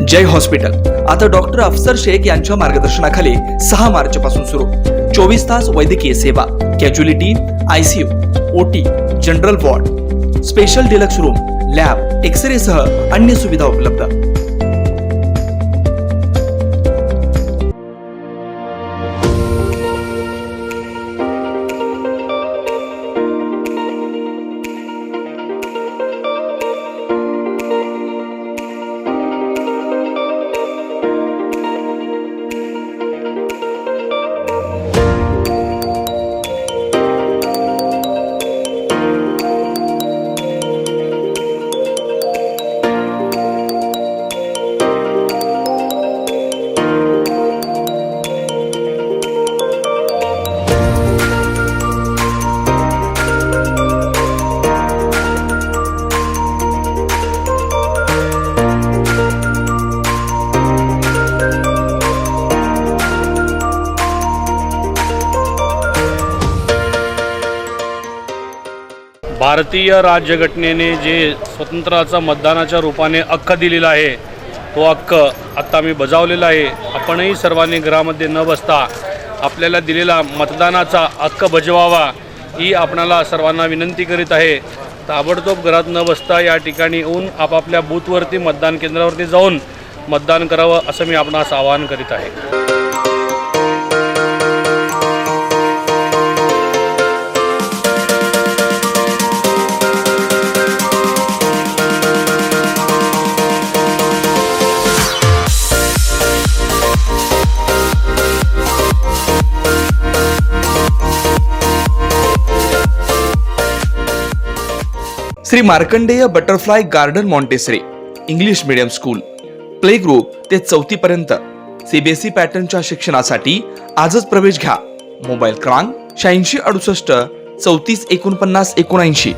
जय hospital आता doctor अफसर शेख यांच्या मार्गदर्शनाखाली 6 मार्च पासून सुरू 24 तास वैद्यकीय सेवा, casualty, ICU, OT, general ward, special deluxe room, lab, x-ray सह अन्य सुविधा उपलब्ध। भारतीय राज्यघटनेने जे स्वतंत्राचा मतदानाच्या रूपाने हक्क दिलेला आहे तो हक्क आता मी बजावलेला आहे। आपणही सर्वांनी घरामध्ये न बसता आपल्याला दिलेला मतदानाचा हक्क बजवावा ही आपणाला सर्वांना विनंती करीत आहे। ताबडतोब घरात न बसता या ठिकाणी येऊन आपापल्या बूथवरती मतदान केंद्रावरती जाऊन मतदान करावं असं मी आपणास आवाहन करीत आहे। Shri Markandeya butterfly garden Montessori English medium school play group ते 4थी पर्यंत सीबीएसई पॅटर्नच्या शिक्षणासाठी आजच प्रवेश घ्या। मोबाईल क्रमांक 8668 34 49 79।